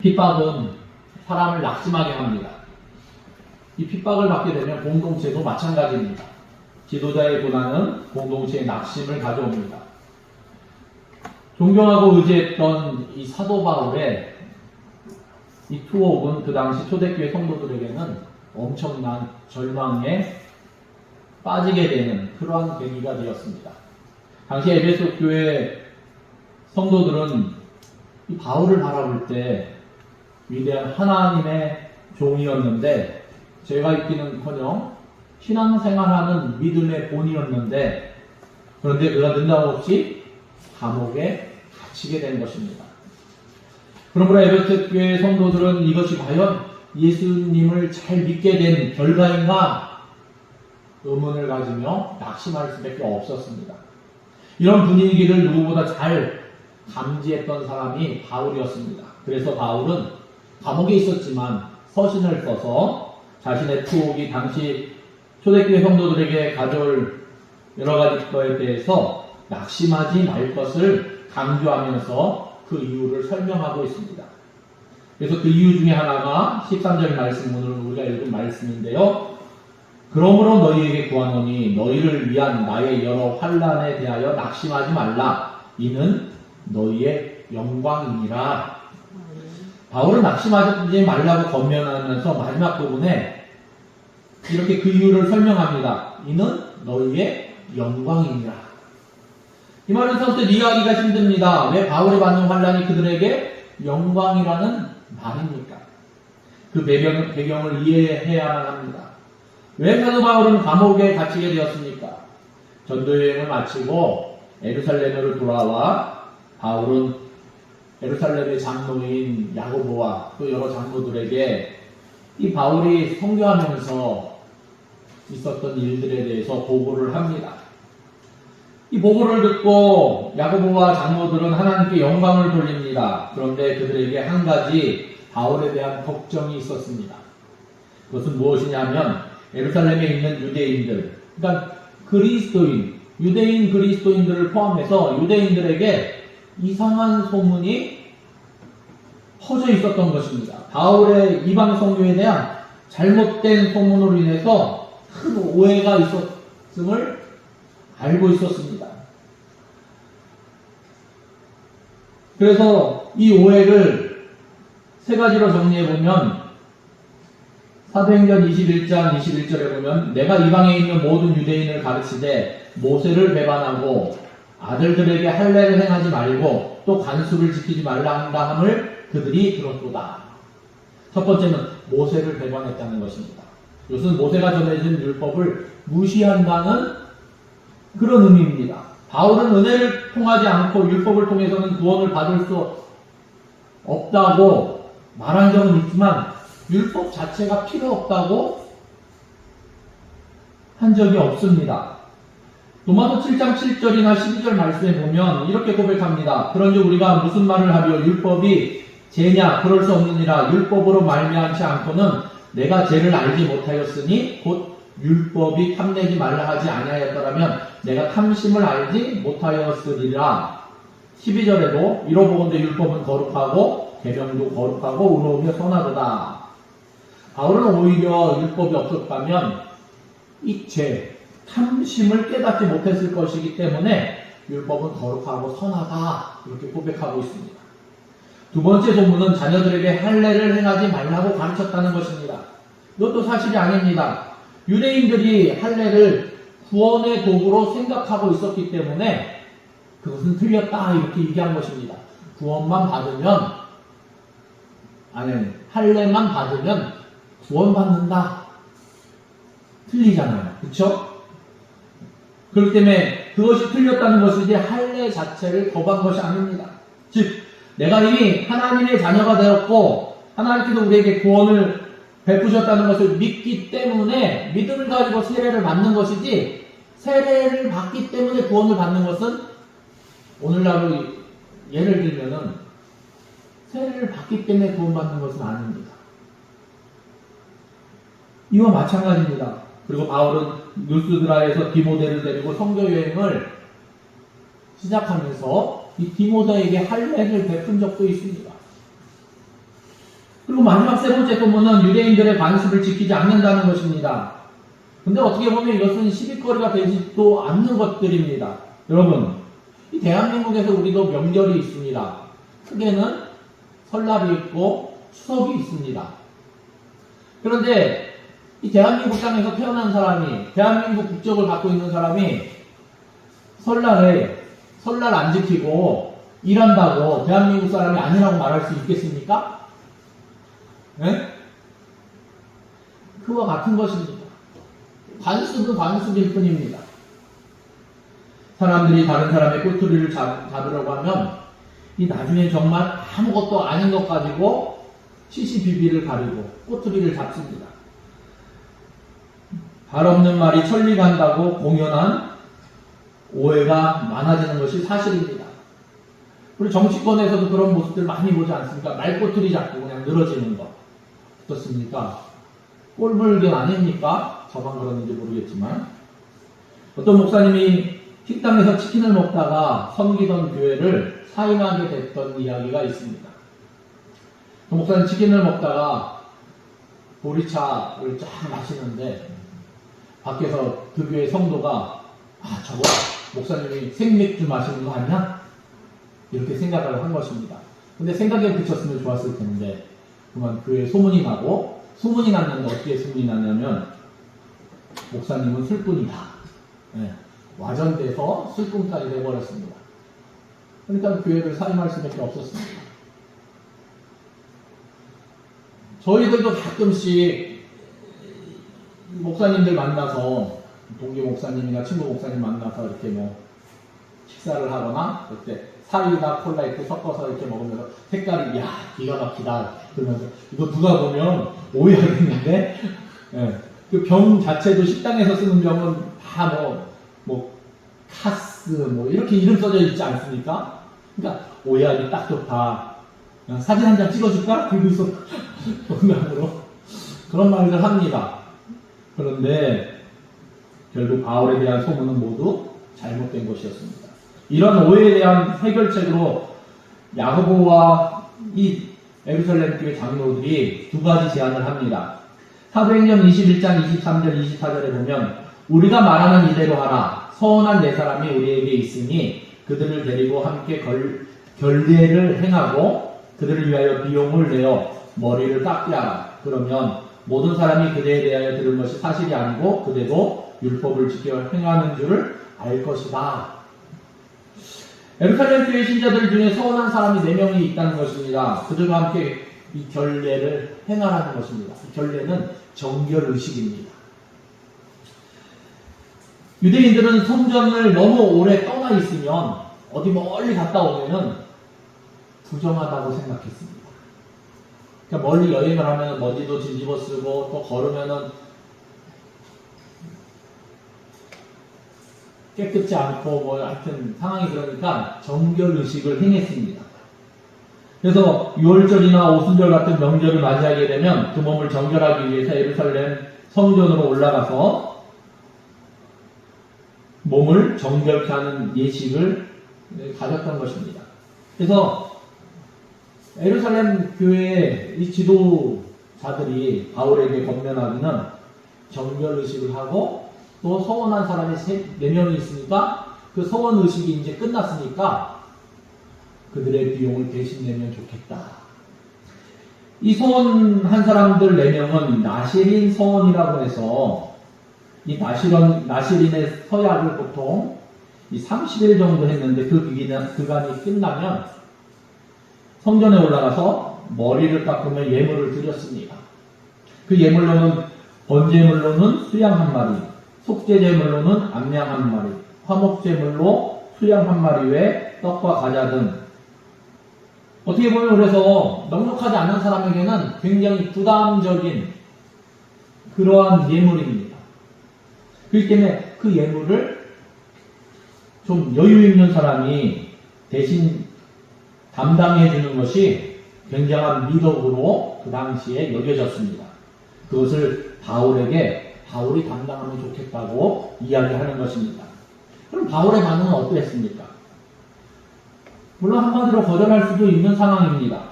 핍박은 사람을 낙심하게 합니다. 이 핍박을 받게 되면 공동체도 마찬가지입니다. 지도자의 고난은 공동체의 낙심을 가져옵니다. 존경하고 의지했던 이 사도 바울의 이 투옥은 그 당시 초대교회 성도들에게는 엄청난 절망에 빠지게 되는 그러한 계기가 되었습니다. 당시 에베소 교회 성도들은 이 바울을 바라볼 때 위대한 하나님의 종이었는데, 죄가 있기는커녕 신앙생활하는 믿음의 본이었는데, 그런데 그가 능담없이 감옥에 갇히게 된 것입니다. 그러므로 에베소 교회 성도들은 이것이 과연 예수님을 잘 믿게 된 결과인가 의문을 가지며 낙심할 수밖에 없었습니다. 이런 분위기를 누구보다 잘 감지했던 사람이 바울이었습니다. 그래서 바울은 감옥에 있었지만 서신을 써서 자신의 투옥이 당시 초대교회 성도들에게 가져올 여러 가지 것에 대해서 낙심하지 말 것을 강조하면서 그 이유를 설명하고 있습니다. 그래서 그 이유 중에 하나가 13절 말씀, 오늘 우리가 읽은 말씀인데요. 그러므로 너희에게 구하노니 너희를 위한 나의 여러 환난에 대하여 낙심하지 말라. 이는 너희의 영광이니라. 바울은 낙심하지 말라고 권면하면서 마지막 부분에 이렇게 그 이유를 설명합니다. 이는 너희의 영광이니라. 이 말은 선뜻 이해하기가 힘듭니다. 왜 바울이 받는 환난이 그들에게 영광이라는 말입니까? 그 배경을 이해해야만 합니다. 왜 사도 바울은 감옥에 갇히게 되었습니까? 전도여행을 마치고 예루살렘으로 돌아와 바울은 예루살렘의 장로인 야고보와 또 여러 장로들에게 이 바울이 선교하면서 있었던 일들에 대해서 보고를 합니다. 이 보고를 듣고 야고보와 장로들은 하나님께 영광을 돌립니다. 그런데 그들에게 한 가지 바울에 대한 걱정이 있었습니다. 그것은 무엇이냐면 예루살렘에 있는 유대인들, 그러니까 유대인 그리스도인들을 포함해서 유대인들에게 이상한 소문이 퍼져 있었던 것입니다. 바울의 이방 선교에 대한 잘못된 소문으로 인해서 큰 오해가 있었음을 알고 있었습니다. 그래서 이 오해를 세 가지로 정리해보면 사도행전 21장 21절에 보면 내가 이방에 있는 모든 유대인을 가르치되 모세를 배반하고 아들들에게 할례를 행하지 말고 또 간수를 지키지 말라 한다 함을 그들이 들었도다. 첫 번째는 모세를 배반했다는 것입니다. 이것은 모세가 전해진 율법을 무시한다는 그런 의미입니다. 바울은 은혜를 통하지 않고 율법을 통해서는 구원을 받을 수 없다고 말한 적은 있지만 율법 자체가 필요 없다고 한 적이 없습니다. 로마서 7장 7절이나 12절 말씀에 보면 이렇게 고백합니다. 그런즉 우리가 무슨 말을 하며 율법이 죄냐? 그럴 수 없느니라. 율법으로 말미암지 않고는 내가 죄를 알지 못하였으니 곧 율법이 탐내지 말라 하지 아니하였더라면 내가 탐심을 알지 못하였으리라. 12절에도 이로보건대 율법은 거룩하고 계명도 거룩하고 의로우며 선하도다. 바울은 오히려 율법이 없었다면 이 죄, 탐심을 깨닫지 못했을 것이기 때문에 율법은 거룩하고 선하다 이렇게 고백하고 있습니다. 두 번째 소문은 자녀들에게 할례를 행하지 말라고 가르쳤다는 것입니다. 이것도 사실이 아닙니다. 유대인들이 할례를 구원의 도구로 생각하고 있었기 때문에 그것은 틀렸다 이렇게 얘기한 것입니다. 구원만 받으면 할례만 받으면 구원받는다. 틀리잖아요. 그렇죠? 그렇기 때문에 그것이 틀렸다는 것이지 할례 자체를 거부한 것이 아닙니다. 즉 내가 이미 하나님의 자녀가 되었고 하나님께서 우리에게 구원을 베푸셨다는 것을 믿기 때문에 믿음을 가지고 세례를 받는 것이지 세례를 받기 때문에 구원을 받는 것은 오늘날로 예를 들면은 세례를 받기 때문에 구원받는 것은 아닙니다. 이와 마찬가지입니다. 그리고 바울은 루스드라에서 디모데를 데리고 선교 여행을 시작하면서 이 디모데에게 할례를 베푼 적도 있습니다. 그리고 마지막 세 번째 소문은 유대인들의 관습을 지키지 않는다는 것입니다. 근데 어떻게 보면 이것은 시비거리가 되지도 않는 것들입니다. 여러분, 이 대한민국에서 우리도 명절이 있습니다. 크게는 설날이 있고 추석이 있습니다. 그런데 이 대한민국 땅에서 태어난 사람이, 대한민국 국적을 갖고 있는 사람이 설날에 설날 안 지키고 일한다고 대한민국 사람이 아니라고 말할 수 있겠습니까? 네? 그와 같은 것입니다. 관습은 관습일 뿐입니다. 사람들이 다른 사람의 꼬투리를 잡으려고 하면 이 나중에 정말 아무것도 아닌 것 가지고 시시비비를 가리고 꼬투리를 잡습니다. 발 없는 말이 천리간다고 공연한 오해가 많아지는 것이 사실입니다. 우리 정치권에서도 그런 모습들 많이 보지 않습니까? 말꼬투리 잡고 그냥 늘어지는 거. 어떻습니까? 꼴불견 아닙니까? 저만 그러는지 모르겠지만. 어떤 목사님이 식당에서 치킨을 먹다가 섬기던 교회를 사임하게 됐던 이야기가 있습니다. 그 목사님 치킨을 먹다가 보리차를 쫙 마시는데 밖에서 그 교회 성도가 저거 목사님이 생맥주 마시는 거 아니야? 이렇게 생각을 한 것입니다. 근데 생각에 그쳤으면 좋았을 텐데 그만 교회에 소문이 나고 소문이 났는데 어떻게 소문이 났냐면 목사님은 술꾼이다. 네. 와전돼서 술꾼까지 돼버렸습니다. 그러니까 교회를 사임할 수밖에 없었습니다. 저희들도 가끔씩 목사님들 만나서 동기 목사님이나 친구 목사님 만나서 이렇게 뭐 식사를 하거나 그때 사이다 콜라 이렇게 섞어서 이렇게 먹으면서 색깔이 기가 막히다 그러면서 이거 누가 보면 오해하겠는데 네. 그 병 자체도 식당에서 쓰는 병은 다 카스 이렇게 이름 써져 있지 않습니까? 그러니까 오해하기 딱 좋다. 사진 한 장 찍어줄까? 그러면서 농담으로 그런 말을 합니다. 그런데 결국 바울에 대한 소문은 모두 잘못된 것이었습니다. 이런 오해에 대한 해결책으로 야고보와 이 예루살렘 교회 장로들이 두 가지 제안을 합니다. 사도행전 21장 23절 24절에 보면 우리가 말하는 이대로 하라. 서원한 네 사람이 우리에게 있으니 그들을 데리고 함께 결례를 행하고 그들을 위하여 비용을 내어 머리를 깎게 하라. 그러면 모든 사람이 그대에 대하여 들은 것이 사실이 아니고 그대도 율법을 지켜 행하는 줄을 알 것이다. 예루살렘 교회 신자들 중에 서원한 사람이 4명이 있다는 것입니다. 그들과 함께 이 결례를 행하라는 것입니다. 이 결례는 정결의식입니다. 유대인들은 성전을 너무 오래 떠나 있으면 어디 멀리 갔다 오면은 부정하다고 생각했습니다. 그러니까 멀리 여행을 하면 머리도 뒤집어 쓰고 또 걸으면은 깨끗지 않고 하여튼 상황이 그러니까 정결의식을 행했습니다. 그래서 6월절이나 오순절 같은 명절을 맞이하게 되면 그 몸을 정결하기 위해서 예루살렘 성전으로 올라가서 몸을 정결케 하는 예식을 가졌던 것입니다. 그래서 예루살렘 교회의 이 지도자들이 바울에게 권면하기는 정결의식을 하고 또 서원한 사람이 4명이 있으니까 그 서원의식이 이제 끝났으니까 그들의 비용을 대신 내면 좋겠다. 이 서원한 사람들 4명은 나시린 서원이라고 해서 이 나시린의 서약을 보통 이 30일 정도 했는데 그 기간이 끝나면 성전에 올라가서 머리를 깎으며 예물을 드렸습니다. 그 예물로는 번제물로는 수양 1마리, 속죄제물로는 암양 1마리, 화목제물로 수양 1마리 외에 떡과 과자 등 어떻게 보면 그래서 넉넉하지 않은 사람에게는 굉장히 부담적인 그러한 예물입니다. 그렇기 때문에 그 예물을 좀 여유 있는 사람이 대신 담당해 주는 것이 굉장한 미덕으로 그 당시에 여겨졌습니다. 그것을 바울이 담당하면 좋겠다고 이야기하는 것입니다. 그럼 바울의 반응은 어떠했습니까? 물론 한마디로 거절할 수도 있는 상황입니다.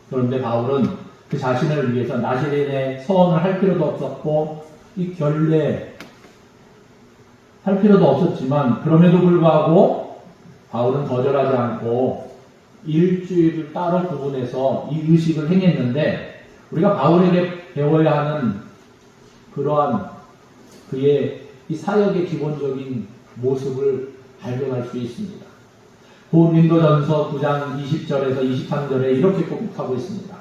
그런데 바울은 그 자신을 위해서 나시린의 서원을 할 필요도 없었고 이 결례 할 필요도 없었지만 그럼에도 불구하고 바울은 거절하지 않고 일주일을 따로 구분해서 이 의식을 행했는데 우리가 바울에게 배워야 하는 그러한 그의 이 사역의 기본적인 모습을 발견할 수 있습니다. 고린도전서 9장 20절에서 23절에 이렇게 고백하고 있습니다.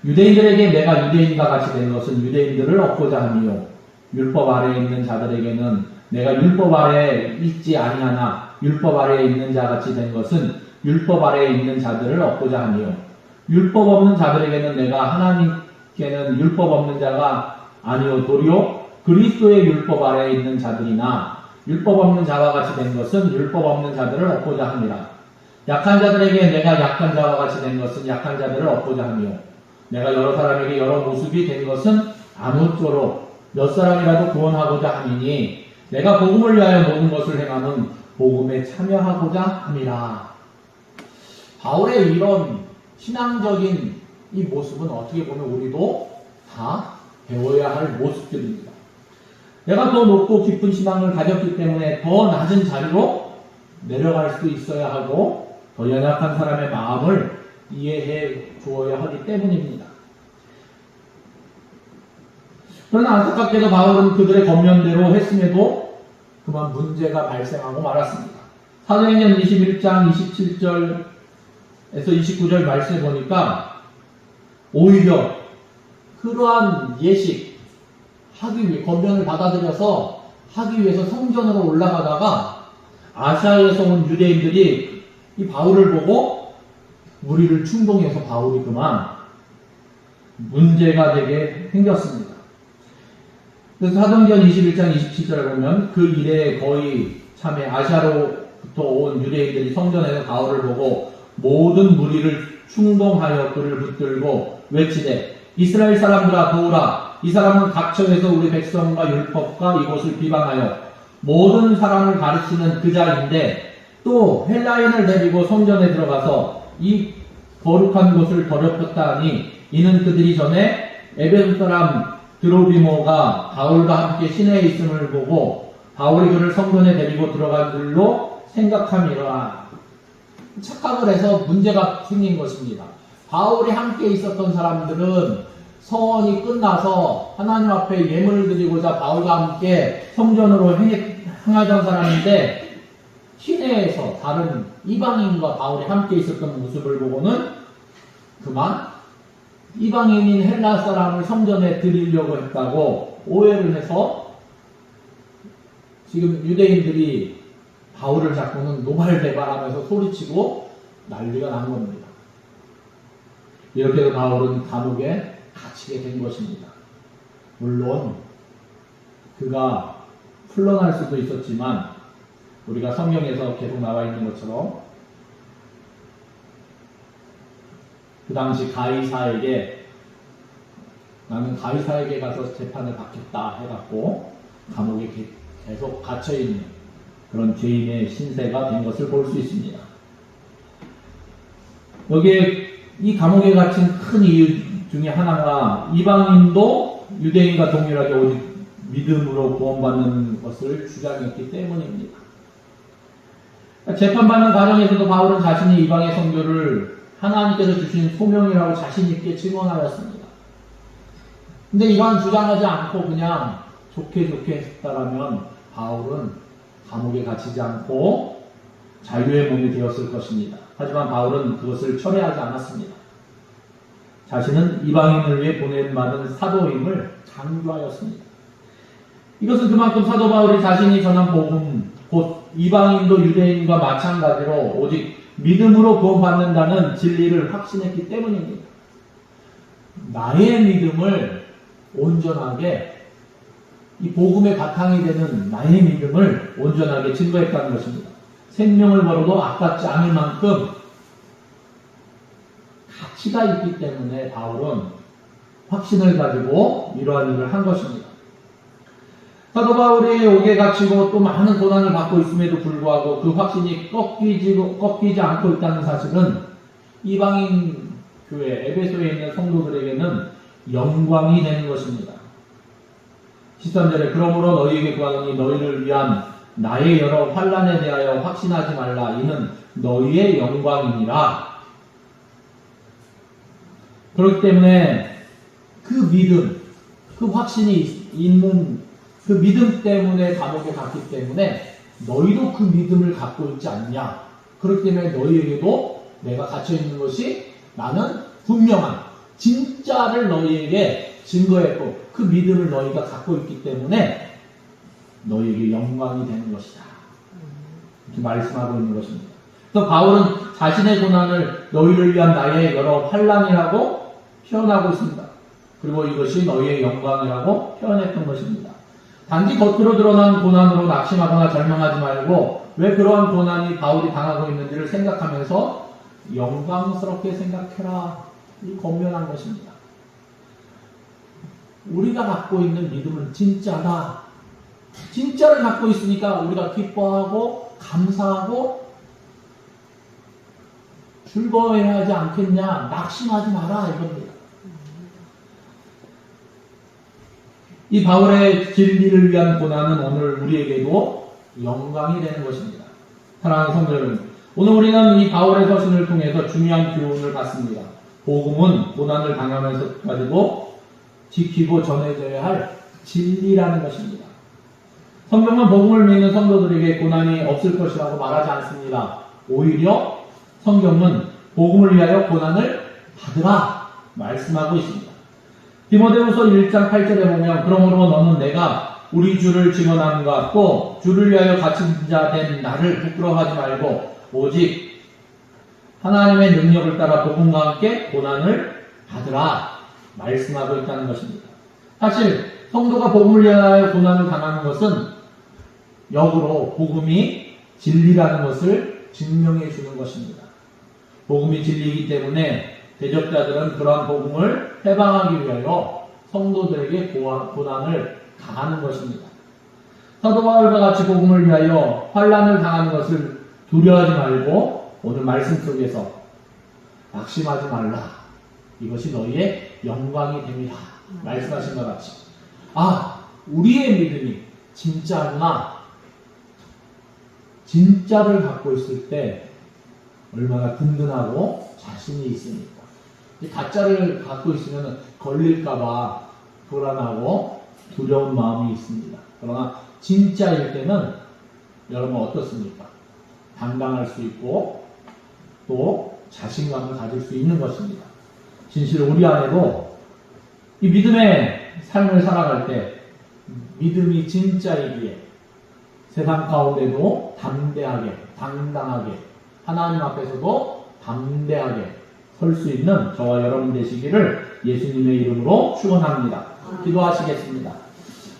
유대인들에게 내가 유대인과 같이 된 것은 유대인들을 얻고자 함이요 율법 아래에 있는 자들에게는 내가 율법 아래에 있지 아니하나 율법 아래에 있는 자같이 된 것은 율법 아래에 있는 자들을 얻고자 함이요 율법 없는 자들에게는 내가 하나님께는 율법 없는 자가 아니요 도리요 그리스도의 율법 아래에 있는 자들이나 율법 없는 자와 같이 된 것은 율법 없는 자들을 얻고자 함이라. 약한 자들에게 내가 약한 자와 같이 된 것은 약한 자들을 얻고자 함이요 내가 여러 사람에게 여러 모습이 된 것은 아무쪼록 몇 사람이라도 구원하고자 함이니 내가 복음을 위하여 모든 것을 행하는 복음에 참여하고자 함이라. 바울의 이런 신앙적인 이 모습은 어떻게 보면 우리도 다 배워야 할 모습들입니다. 내가 더 높고 깊은 신앙을 가졌기 때문에 더 낮은 자리로 내려갈 수 있어야 하고 더 연약한 사람의 마음을 이해해 주어야 하기 때문입니다. 그러나 안타깝게도 바울은 그들의 권면대로 했음에도 그만 문제가 발생하고 말았습니다. 사도행전 21장 27절에서 29절 말씀에 보니까 오히려 그러한 예식 하기 위해 권면을 받아들여서 하기 위해서 성전으로 올라가다가 아시아에서 온 유대인들이 이 바울을 보고 무리를 충동해서 바울이 그만 문제가 되게 생겼습니다. 그래서 사도행전 21장 27절에 보면 그 일에 거의 참에 아시아로부터 온 유대인들이 성전에서 바울을 보고 모든 무리를 충동하여 그를 붙들고 외치되 이스라엘 사람들아 도우라. 이 사람은 각처에서 우리 백성과 율법과 이곳을 비방하여 모든 사람을 가르치는 그 자인데 또 헬라인을 데리고 성전에 들어가서 이 거룩한 곳을 더럽혔다 하니 이는 그들이 전에 에베소 사람 드로비모가 바울과 함께 시내에 있음을 보고 바울이 그를 성전에 데리고 들어간 줄로 생각함이라. 착각을 해서 문제가 생긴 것입니다. 바울이 함께 있었던 사람들은 서원이 끝나서 하나님 앞에 예물을 드리고자 바울과 함께 성전으로 행하던 사람인데 시내에서 다른 이방인과 바울이 함께 있었던 모습을 보고는 그만 이방인인 헬라 사람을 성전에 드리려고 했다고 오해를 해서 지금 유대인들이 바울을 잡고는 노발대발하면서 소리치고 난리가 난 겁니다. 이렇게 해서 바울은 감옥에 갇히게 된 것입니다. 물론 그가 풀려날 수도 있었지만 우리가 성경에서 계속 나와 있는 것처럼 그 당시 가이사에게 나는 가이사에게 가서 재판을 받겠다 해갖고 감옥에 계속 갇혀있는 그런 죄인의 신세가 된 것을 볼 수 있습니다. 여기에 이 감옥에 갇힌 큰 이유 중에 하나가 이방인도 유대인과 동일하게 오직 믿음으로 구원받는 것을 주장했기 때문입니다. 재판받는 과정에서도 바울은 자신이 이방의 선교를 하나님께서 주신 소명이라고 자신있게 증언하였습니다. 근데 이러한 주장하지 않고 그냥 좋게 했다라면 바울은 감옥에 갇히지 않고 자유의 몸이 되었을 것입니다. 하지만 바울은 그것을 철회하지 않았습니다. 자신은 이방인을 위해 보냄받은 사도임을 강조하였습니다. 이것은 그만큼 사도 바울이 자신이 전한 복음, 곧 이방인도 유대인과 마찬가지로 오직 믿음으로 구원받는다는 진리를 확신했기 때문입니다. 나의 믿음을 온전하게 이 복음의 바탕이 되는 나의 믿음을 온전하게 증거했다는 것입니다. 생명을 걸어도 아깝지 않을 만큼 가치가 있기 때문에 바울은 확신을 가지고 이러한 일을 한 것입니다. 사도 바울이 옥에 갇히고 또 많은 고난을 받고 있음에도 불구하고 그 확신이 꺾이지 않고 있다는 사실은 이방인 교회 에베소에 있는 성도들에게는 영광이 되는 것입니다. 13절에 그러므로 너희에게 구하노니 너희를 위한 나의 여러 환난에 대하여 확신하지 말라. 이는 너희의 영광이니라. 그렇기 때문에 그 믿음, 그 확신이 있는 그 믿음 때문에 감옥에 갔기 때문에 너희도 그 믿음을 갖고 있지 않냐. 그렇기 때문에 너희에게도 내가 갇혀있는 것이 나는 분명한 진짜를 너희에게 증거했고 그 믿음을 너희가 갖고 있기 때문에 너희에게 영광이 되는 것이다. 이렇게 말씀하고 있는 것입니다. 또 바울은 자신의 고난을 너희를 위한 나의 여러 환난이라고 표현하고 있습니다. 그리고 이것이 너희의 영광이라고 표현했던 것입니다. 단지 겉으로 드러난 고난으로 낙심하거나 절망하지 말고 왜 그러한 고난이 바울이 당하고 있는지를 생각하면서 영광스럽게 생각해라. 이 권면한 것입니다. 우리가 갖고 있는 믿음은 진짜다. 진짜를 갖고 있으니까 우리가 기뻐하고 감사하고 즐거워해야 하지 않겠냐. 낙심하지 마라 이겁니다. 이 바울의 진리를 위한 고난은 오늘 우리에게도 영광이 되는 것입니다. 사랑하는 성도 여러분, 오늘 우리는 이 바울의 서신을 통해서 중요한 교훈을 받습니다. 복음은 고난을 당하면서까지도 지키고 전해져야 할 진리라는 것입니다. 성경은 복음을 믿는 성도들에게 고난이 없을 것이라고 말하지 않습니다. 오히려 성경은 복음을 위하여 고난을 받으라 말씀하고 있습니다. 디모데후서 1장 8절에 보면 그러므로 너는 내가 우리 주를 증언함과 또 주를 위하여 갇힌 자 된 나를 부끄러워하지 말고 오직 하나님의 능력을 따라 복음과 함께 고난을 받으라 말씀하고 있다는 것입니다. 사실 성도가 복음을 위하여 고난을 당하는 것은 역으로 복음이 진리라는 것을 증명해 주는 것입니다. 복음이 진리이기 때문에 대적자들은 그러한 복음을 해방하기 위하여 성도들에게 고난을 당하는 것입니다. 사도 바울과 같이 복음을 위하여 환난을 당하는 것을 두려워하지 말고 오늘 말씀 속에서 낙심하지 말라. 이것이 너희의 영광이 됩니다. 말씀하신 것 같이. 우리의 믿음이 진짜구나. 진짜를 갖고 있을 때 얼마나 든든하고 자신이 있습니까? 가짜를 갖고 있으면 걸릴까봐 불안하고 두려운 마음이 있습니다. 그러나 진짜일 때는 여러분 어떻습니까? 당당할 수 있고 또 자신감을 가질 수 있는 것입니다. 진실 우리 안에도 이 믿음의 삶을 살아갈 때 믿음이 진짜이기에 세상 가운데도 담대하게 당당하게 하나님 앞에서도 담대하게 설 수 있는 저와 여러분 되시기를 예수님의 이름으로 축원합니다. 기도하시겠습니다.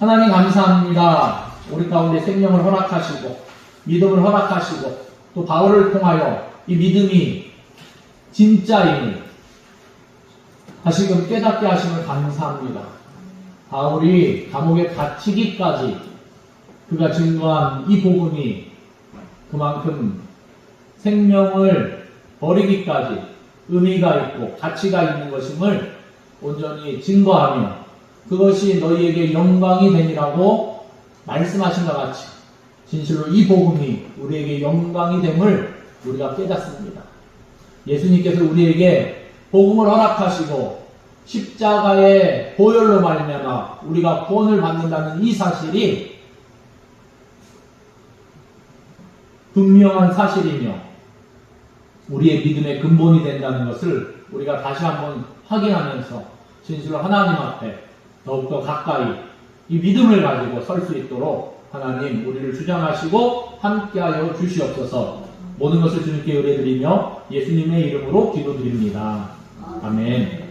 하나님 감사합니다. 우리 가운데 생명을 허락하시고 믿음을 허락하시고 또 바울을 통하여 이 믿음이 진짜임을 다시금 깨닫게 하심을 감사합니다. 바울이 감옥에 갇히기까지 그가 증거한 이 복음이 그만큼 생명을 버리기까지 의미가 있고 가치가 있는 것임을 온전히 증거하며 그것이 너희에게 영광이 되니라고 말씀하신 것 같이 진실로 이 복음이 우리에게 영광이 됨을 우리가 깨닫습니다. 예수님께서 우리에게 복음을 허락하시고 십자가의 보혈로 말미암아 우리가 구원을 받는다는 이 사실이 분명한 사실이며 우리의 믿음의 근본이 된다는 것을 우리가 다시 한번 확인하면서 진실로 하나님 앞에 더욱더 가까이 이 믿음을 가지고 설 수 있도록 하나님 우리를 주장하시고 함께하여 주시옵소서. 모든 것을 주님께 의뢰드리며 예수님의 이름으로 기도드립니다. 아멘.